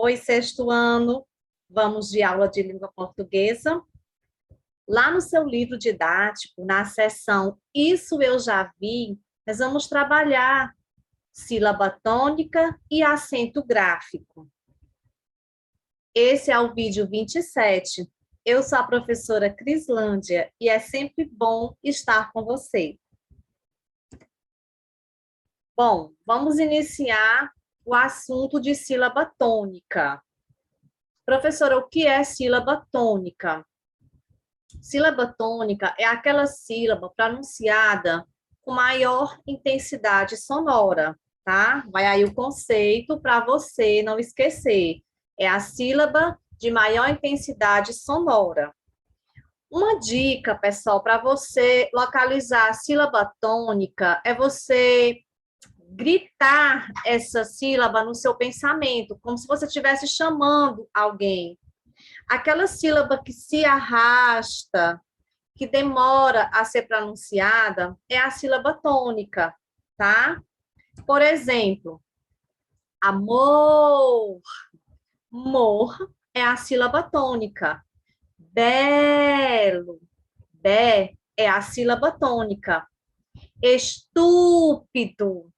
Oi, sexto ano, vamos de aula de língua portuguesa. Lá no seu livro didático, na seção Isso Eu Já Vi, nós vamos trabalhar sílaba tônica e acento gráfico. Esse é o vídeo 27. Eu sou a professora Crislândia e é sempre bom estar com você. Bom, vamos iniciar o assunto de sílaba tônica. Professora, o que é sílaba tônica? Sílaba tônica é aquela sílaba pronunciada com maior intensidade sonora, tá? Vai aí o conceito para você não esquecer. É a sílaba de maior intensidade sonora. Uma dica, pessoal, para você localizar a sílaba tônica é você gritar essa sílaba no seu pensamento, como se você estivesse chamando alguém. Aquela sílaba que se arrasta, que demora a ser pronunciada, é a sílaba tônica, tá? Por exemplo, amor, mor é a sílaba tônica. Belo, bé é a sílaba tônica. Estúpido,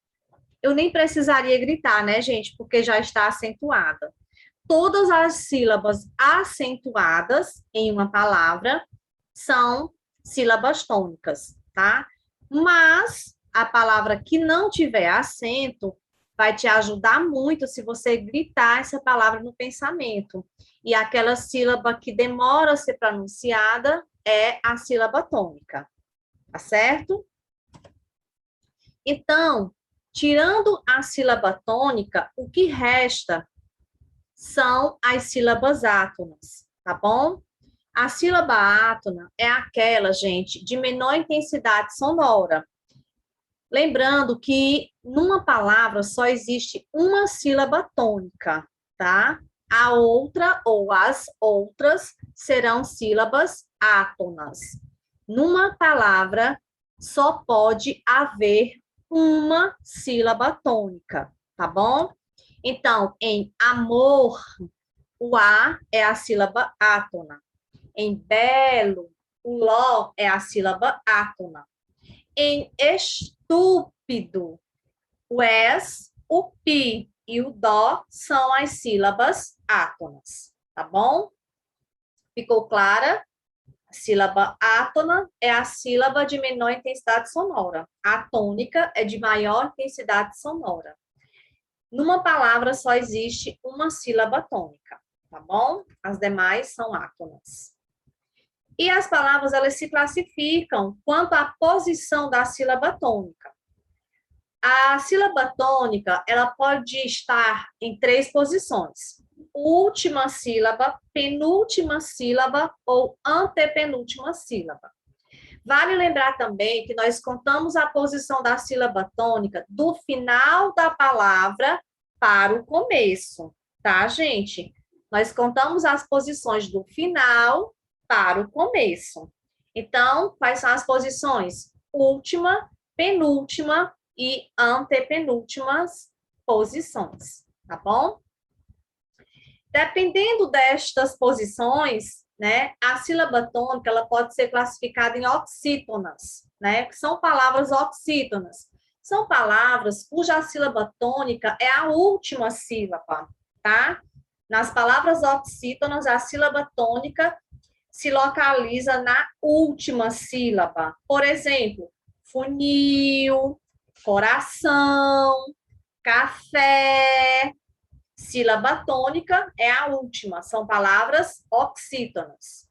eu nem precisaria gritar, né, gente? Porque já está acentuada. Todas as sílabas acentuadas em uma palavra são sílabas tônicas, tá? Mas a palavra que não tiver acento vai te ajudar muito se você gritar essa palavra no pensamento. E aquela sílaba que demora a ser pronunciada é a sílaba tônica, tá certo? Então, tirando a sílaba tônica, o que resta são as sílabas átonas, tá bom? A sílaba átona é aquela, gente, de menor intensidade sonora. Lembrando que numa palavra só existe uma sílaba tônica, tá? A outra ou as outras serão sílabas átonas. Numa palavra só pode haver uma sílaba tônica, tá bom? Então, em amor, o A é a sílaba átona. Em belo, o Ló é a sílaba átona. Em estúpido, o Es, o Pi e o Dó são as sílabas átonas, tá bom? Ficou clara? A sílaba átona é a sílaba de menor intensidade sonora. A tônica é de maior intensidade sonora. Numa palavra só existe uma sílaba tônica, tá bom? As demais são átonas. E as palavras, elas se classificam quanto à posição da sílaba tônica. A sílaba tônica, ela pode estar em 3 posições. Última sílaba, penúltima sílaba ou antepenúltima sílaba. Vale lembrar também que nós contamos a posição da sílaba tônica do final da palavra para o começo, tá, gente? Nós contamos as posições do final para o começo. Então, quais são as posições? Última, penúltima e antepenúltimas posições, tá bom? Dependendo destas posições, né, a sílaba tônica ela pode ser classificada em oxítonas, né, que são palavras oxítonas. São palavras cuja sílaba tônica é a última sílaba, tá? Nas palavras oxítonas, a sílaba tônica se localiza na última sílaba. Por exemplo, funil, coração, café. Sílaba tônica é a última, são palavras oxítonas.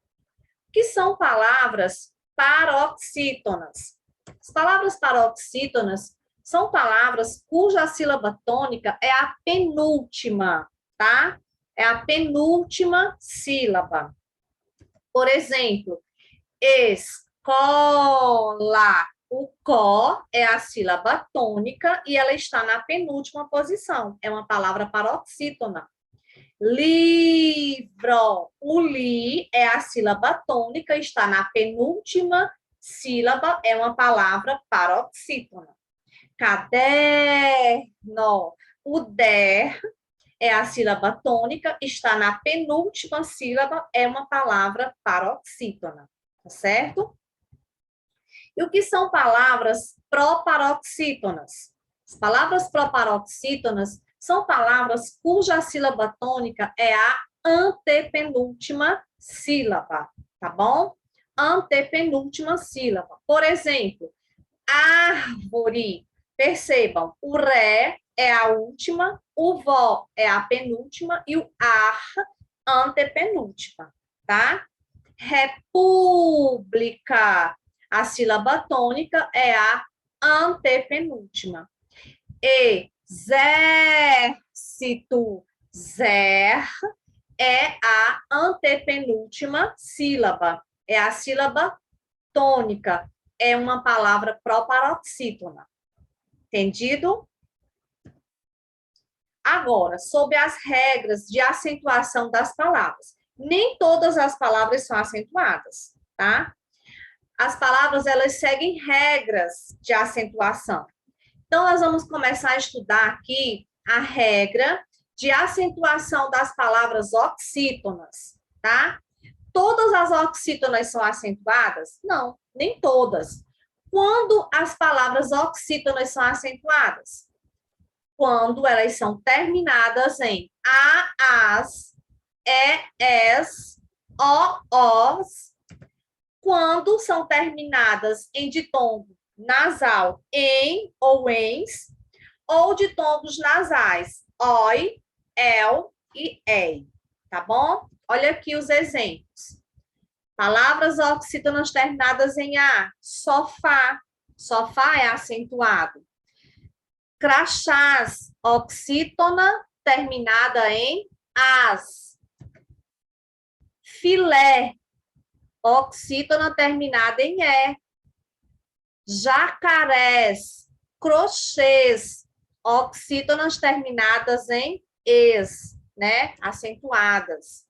Que são palavras paroxítonas? As palavras paroxítonas são palavras cuja sílaba tônica é a penúltima, tá? É a penúltima sílaba. Por exemplo, escola. O có é a sílaba tônica e ela está na penúltima posição. É uma palavra paroxítona. Livro. O li é a sílaba tônica, está na penúltima sílaba, é uma palavra paroxítona. Caderno. O der é a sílaba tônica, está na penúltima sílaba, é uma palavra paroxítona, tá certo? E o que são palavras proparoxítonas? As palavras proparoxítonas são palavras cuja sílaba tônica é a antepenúltima sílaba, tá bom? Antepenúltima sílaba. Por exemplo, árvore. Percebam, o ré é a última, o vó é a penúltima e o ar, antepenúltima, tá? República. A sílaba tônica é a antepenúltima. Exército. Zer é a antepenúltima sílaba. É a sílaba tônica. É uma palavra proparoxítona. Entendido? Agora, sobre as regras de acentuação das palavras. Nem todas as palavras são acentuadas, tá? As palavras, elas seguem regras de acentuação. Então, nós vamos começar a estudar aqui a regra de acentuação das palavras oxítonas, tá? Todas as oxítonas são acentuadas? Não, nem todas. Quando as palavras oxítonas são acentuadas? Quando elas são terminadas em a, as, es, os, quando são terminadas em ditongo nasal em ou ens, ou ditongos nasais oi, el e ei, tá bom? Olha aqui os exemplos. Palavras oxítonas terminadas em a, sofá, sofá é acentuado. Crachás, oxítona terminada em as. Filé, oxítona terminada em é. Jacarés, crochês, oxítonas terminadas em es, né? Acentuadas.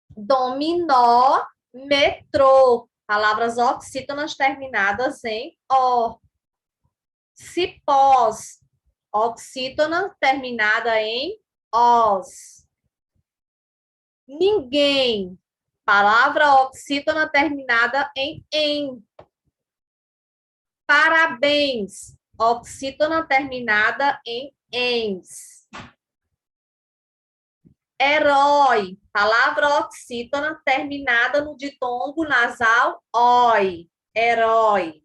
Dominó, metrô, palavras oxítonas terminadas em o. Cipós, oxítona terminada em os. Ninguém, palavra oxítona terminada em. Parabéns, oxítona terminada em ens. Herói, palavra oxítona terminada no ditongo nasal oi, herói.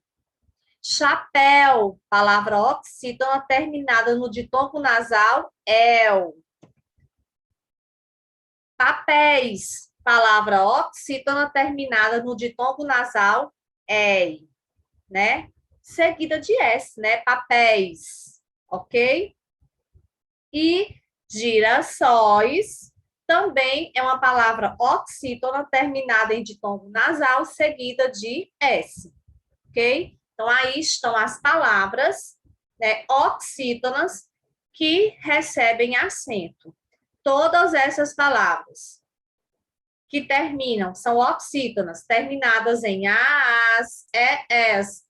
Chapéu, palavra oxítona terminada no ditongo nasal el. Papéis, palavra oxítona terminada no ditongo nasal ei, né? Seguida de S, né? Papéis, ok? E girassóis também é uma palavra oxítona terminada em ditongo nasal, seguida de S, ok? Então, aí estão as palavras, né, oxítonas que recebem acento. Todas essas palavras que terminam, são oxítonas, terminadas em as, es,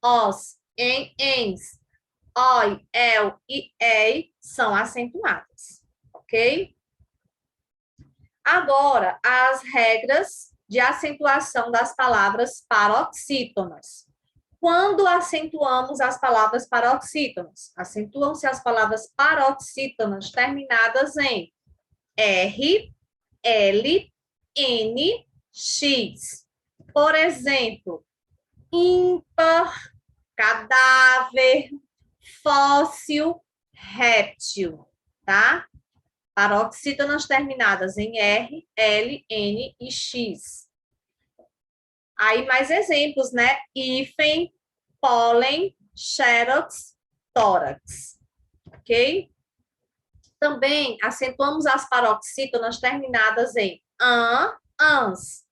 os, em, ens, oi, el e ei, são acentuadas, ok? Agora, as regras de acentuação das palavras paroxítonas. Quando acentuamos as palavras paroxítonas? Acentuam-se as palavras paroxítonas terminadas em R, L, N, X. Por exemplo, ímpar, cadáver, fóssil, réptil, tá? Paroxítonas terminadas em R, L, N e X. Aí mais exemplos, né? Hífen, pólen, xerox, tórax. Ok? Também acentuamos as paroxítonas terminadas em an, ans,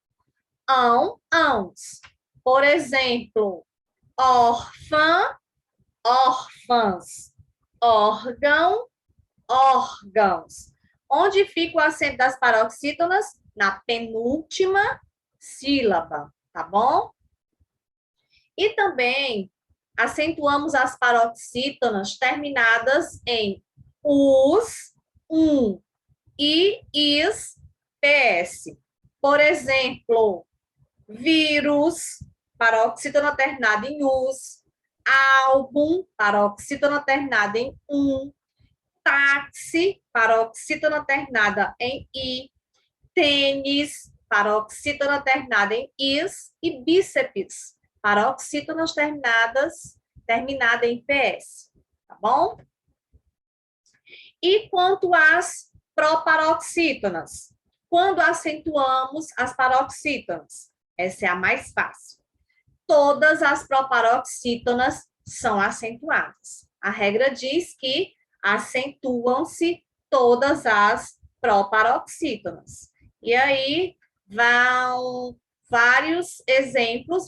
ão, ãos. Por exemplo, órfã, órfãs, órgão, órgãos. Onde fica o acento das paroxítonas? Na penúltima sílaba, tá bom? E também acentuamos as paroxítonas terminadas em us, I, is, PS. Por exemplo, vírus, paroxítona terminada em us, álbum, paroxítona terminada em táxi, paroxítona terminada em i, tênis, paroxítona terminada em is, e bíceps, paroxítonas terminada em ps, tá bom? E quanto às proparoxítonas? Quando acentuamos as paroxítonas? Essa é a mais fácil. Todas as proparoxítonas são acentuadas. A regra diz que acentuam-se todas as proparoxítonas. E aí vão vários exemplos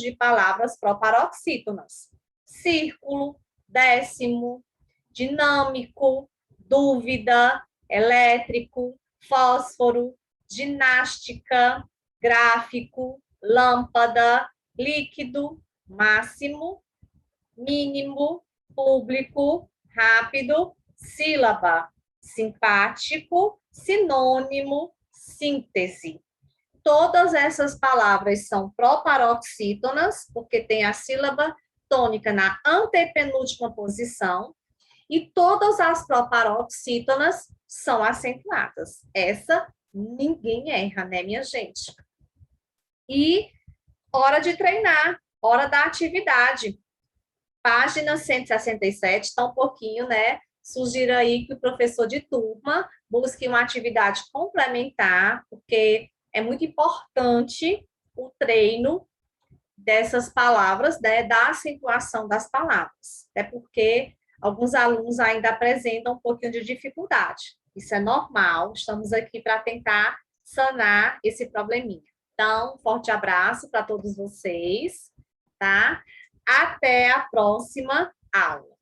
de palavras proparoxítonas. Círculo, décimo, dinâmico, dúvida, elétrico, fósforo, ginástica, gráfico, lâmpada, líquido, máximo, mínimo, público, rápido, sílaba, simpático, sinônimo, síntese. Todas essas palavras são proparoxítonas, porque tem a sílaba tônica na antepenúltima posição, e todas as proparoxítonas são acentuadas. Essa ninguém erra, né, minha gente? E hora de treinar, hora da atividade. Página 167, está um pouquinho, né? Sugiro aí que o professor de turma busque uma atividade complementar, porque é muito importante o treino dessas palavras, né, da acentuação das palavras. Até porque alguns alunos ainda apresentam um pouquinho de dificuldade. Isso é normal, estamos aqui para tentar sanar esse probleminha. Então, um forte abraço para todos vocês, tá? Até a próxima aula.